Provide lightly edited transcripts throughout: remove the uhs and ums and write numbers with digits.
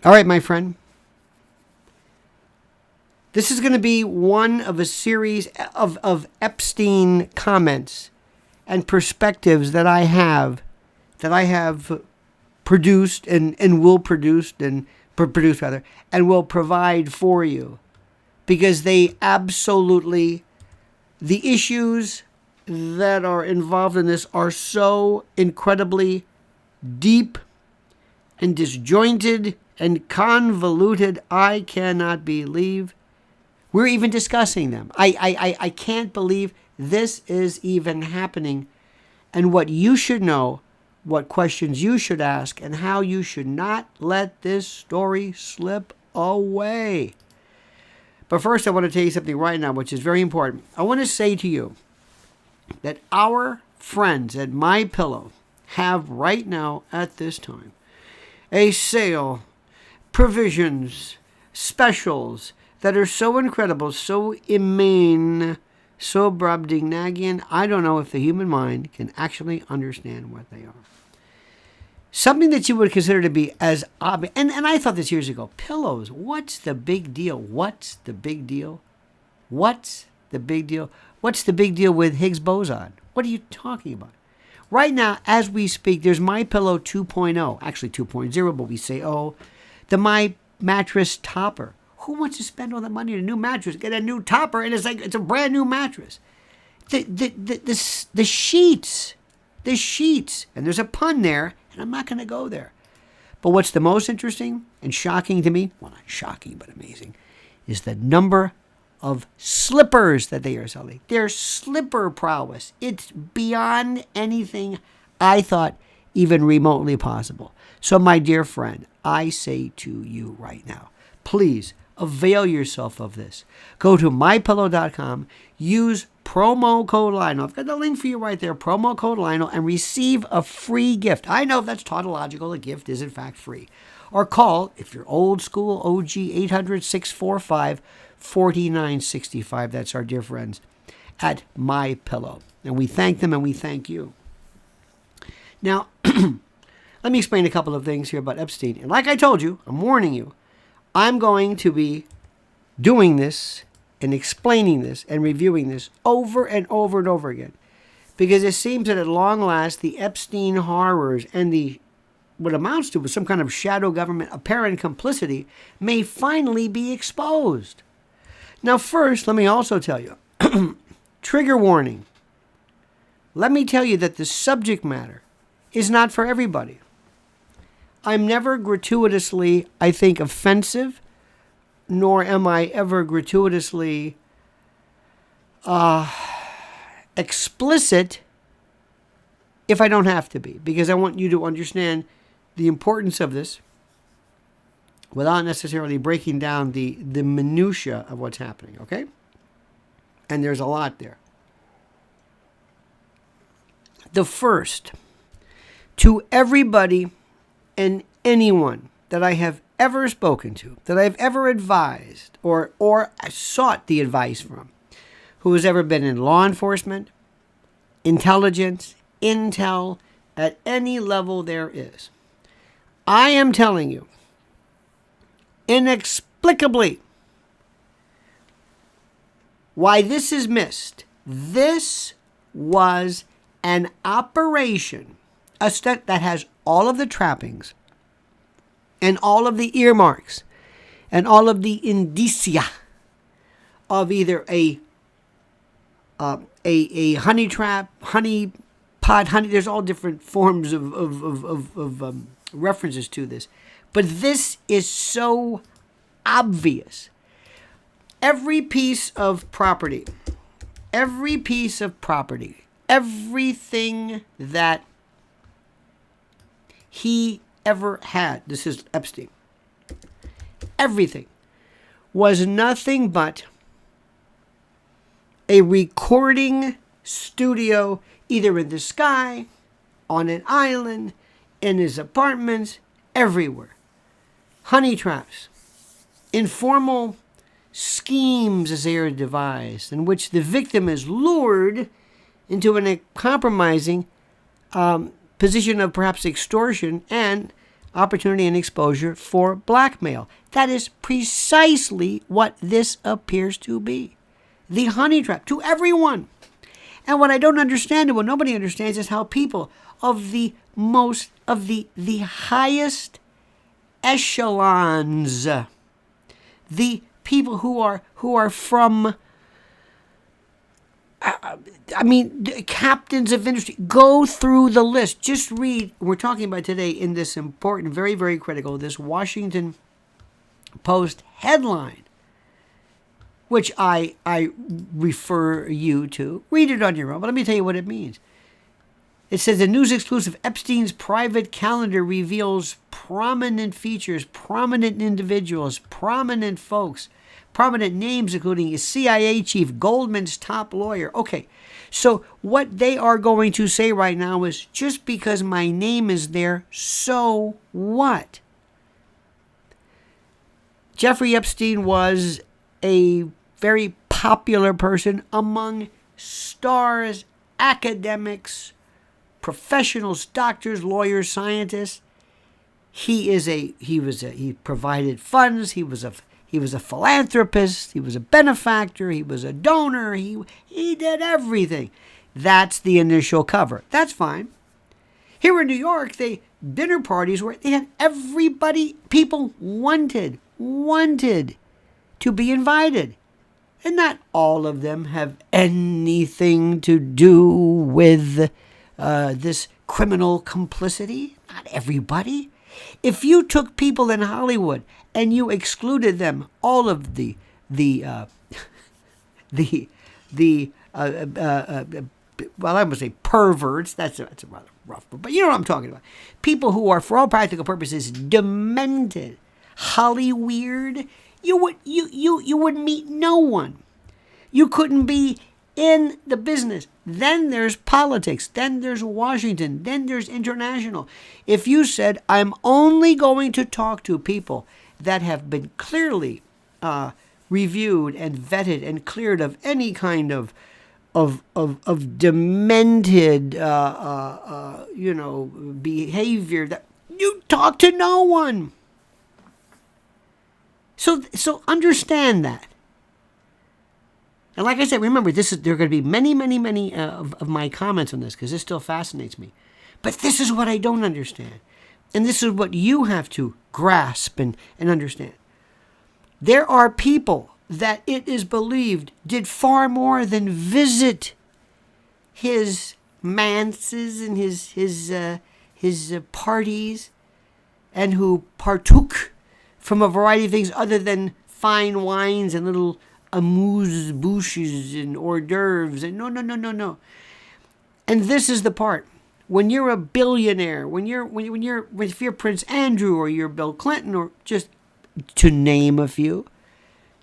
All right, my friend. This is going to be one of a series of Epstein comments and perspectives that I have produced and will produce and produce rather and will provide for you, because they absolutely, the issues that are involved in this are so incredibly deep and disjointed and convoluted. I cannot believe we're even discussing them. I can't believe this is even happening, and what you should know, what questions you should ask, and how you should not let this story slip away. But first, I want to tell you something right now, which is very important. I want to say to you that our friends at MyPillow have right now, at this time, a sale, provisions, specials that are so incredible, so immane, so brobdingnagian, I don't know if the human mind can actually understand what they are. Something that you would consider to be as obvious, and I thought this years ago, pillows, what's the big deal? What's the big deal? What's the big deal? What's the big deal with Higgs boson? What are you talking about? Right now, as we speak, there's MyPillow 2.0, actually 2.0, but we say, the My Mattress Topper. Who wants to spend all that money on a new mattress? Get a new topper, and it's a brand new mattress. The sheets, and there's a pun there, and I'm not going to go there. But what's the most interesting and shocking to me, well, not shocking, but amazing, is the number of slippers that they are selling. Their slipper prowess. It's beyond anything I thought even remotely possible. So, my dear friend, I say to you right now, please avail yourself of this. Go to mypillow.com, use promo code Lionel. I've got the link for you right there, promo code Lionel, and receive a free gift. I know that's tautological. A gift is, in fact, free. Or call, if you're old school, OG 800-645-4965. That's our dear friends at MyPillow. And we thank them and we thank you. Now, let me explain a couple of things here about Epstein. And like I told you, I'm warning you, I'm going to be doing this and explaining this and reviewing this over and over and over again, because it seems that at long last the Epstein horrors and the what amounts to some kind of shadow government apparent complicity may finally be exposed. Now, first, let me also tell you, trigger warning. Let me tell you that the subject matter is not for everybody. I'm never gratuitously, I think, offensive, nor am I ever gratuitously explicit if I don't have to be, because I want you to understand the importance of this without necessarily breaking down the minutia of what's happening, okay? And there's a lot there. The first, to everybody and anyone that I have ever spoken to, that I've ever advised or sought the advice from, who has ever been in law enforcement, intelligence, intel, at any level there is, I am telling you, inexplicably, why this is missed. This was an operation, a stunt that has all of the trappings and all of the earmarks and all of the indicia of either a honey trap, honey pot, honey. There's all different forms of references to this, but this is so obvious. Every piece of property, everything that he ever had, this is Epstein, everything was nothing but a recording studio, either in the sky, on an island, in his apartments, everywhere. Honey traps, informal schemes as they are devised, in which the victim is lured into a compromising position of perhaps extortion and opportunity and exposure for blackmail. That is precisely what this appears to be. The honey trap to everyone. And what I don't understand and what nobody understands is how people of the highest echelons, the people who are from captains of industry, go through the list. Just read, we're talking about today in this important, very, very critical, this Washington Post headline, which I refer you to. Read it on your own, but let me tell you what it means. It says the news exclusive, Epstein's private calendar reveals prominent features, prominent individuals, prominent folks, prominent names, including a CIA chief, Goldman's top lawyer. Okay, so what they are going to say right now is, just because my name is there, so what? Jeffrey Epstein was a very popular person among stars, academics, professionals, doctors, lawyers, scientists. He provided funds. He was a philanthropist. He was a benefactor. He was a donor. He did everything. That's the initial cover. That's fine. Here in New York, dinner parties where they had everybody, people wanted to be invited. And not all of them have anything to do with this criminal complicity. Not everybody. If you took people in Hollywood and you excluded them, all of the well, I would say perverts. That's a rather rough, but you know what I'm talking about. People who are, for all practical purposes, demented, Hollyweird. You would meet no one. You couldn't be in the business. Then there's politics. Then there's Washington. Then there's international. If you said, I'm only going to talk to people that have been clearly reviewed and vetted and cleared of any kind of demented, behavior, that you talk to no one. So understand that. And like I said, remember, there are going to be many of my comments on this, because this still fascinates me. But this is what I don't understand. And this is what you have to grasp and understand. There are people that it is believed did far more than visit his manses and his parties, and who partook from a variety of things other than fine wines and little amuse-bouches and hors d'oeuvres. And no. And this is the part. When you're a billionaire, if you're Prince Andrew or you're Bill Clinton, or just to name a few,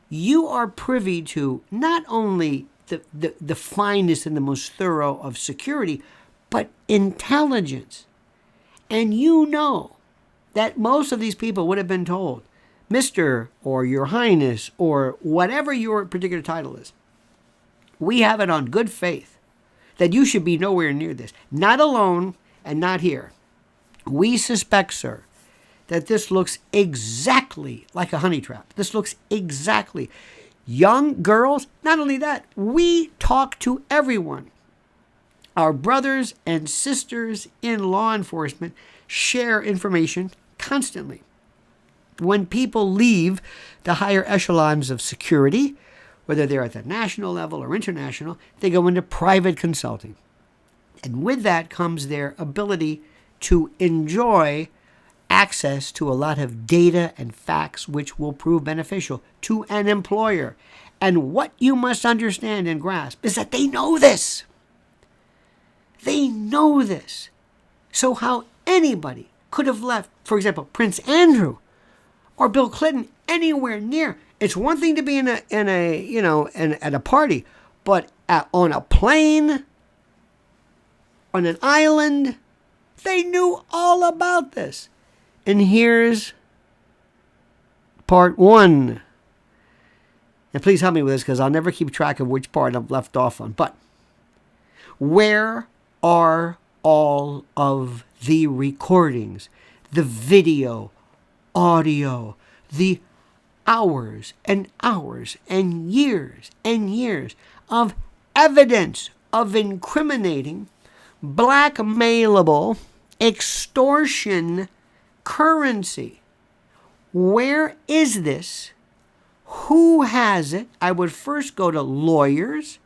you are privy to not only the finest and the most thorough of security, but intelligence. And you know that most of these people would have been told, Mr. or Your Highness, or whatever your particular title is, we have it on good faith that you should be nowhere near this. Not alone and not here. We suspect, sir, that this looks exactly like a honey trap. This looks exactly. Young girls, not only that, we talk to everyone. Our brothers and sisters in law enforcement share information constantly. When people leave the higher echelons of security, whether they're at the national level or international, they go into private consulting. And with that comes their ability to enjoy access to a lot of data and facts which will prove beneficial to an employer. And what you must understand and grasp is that they know this. They know this. So how anybody could have left, for example, Prince Andrew or Bill Clinton anywhere near. It's one thing to be at a party, but on a plane, on an island, they knew all about this. And here's part one. And please help me with this, because I'll never keep track of which part I've left off on. But where are all of the recordings the video, audio, the hours and hours and years of evidence of incriminating, blackmailable, extortion currency. Where is this? Who has it? I would first go to lawyers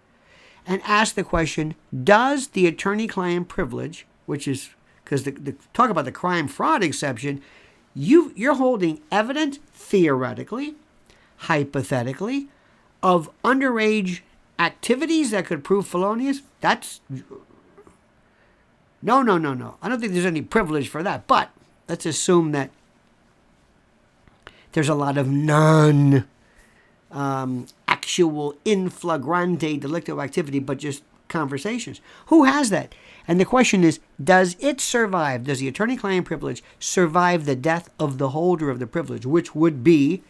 and ask the question, does the attorney-client privilege, which is, because the talk about the crime fraud exception, you're holding evidence, theoretically, hypothetically, of underage activities that could prove felonious? That's, no. I don't think there's any privilege for that, but let's assume that there's a lot of actual in flagrante delictive activity, but just conversations. Who has that? And the question is, does it survive? Does the attorney-client privilege survive the death of the holder of the privilege, which would be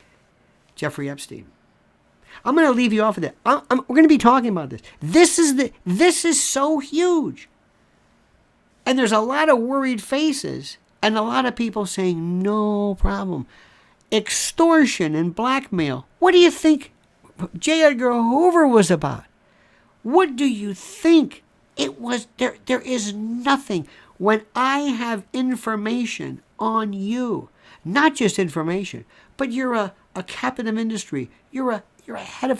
Jeffrey Epstein? I'm going to leave you off of that. We're going to be talking about this. This is so huge. And there's a lot of worried faces and a lot of people saying, no problem. Extortion and blackmail. What do you think J. Edgar Hoover was about? What do you think it was? There is nothing. When I have information on you, not just information, but you're a captain of industry, you're a head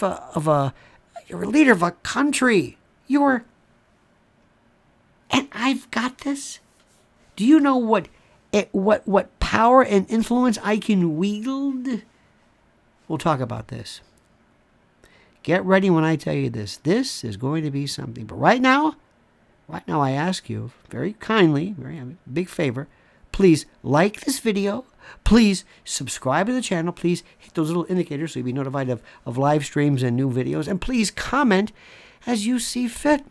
you're a leader of a country, and I've got this. Do you know what power and influence I can wield? We'll talk about this. Get ready when I tell you this. This is going to be something. But right now I ask you very kindly, very big favor, please like this video. Please subscribe to the channel. Please hit those little indicators so you'll be notified of live streams and new videos. And please comment as you see fit.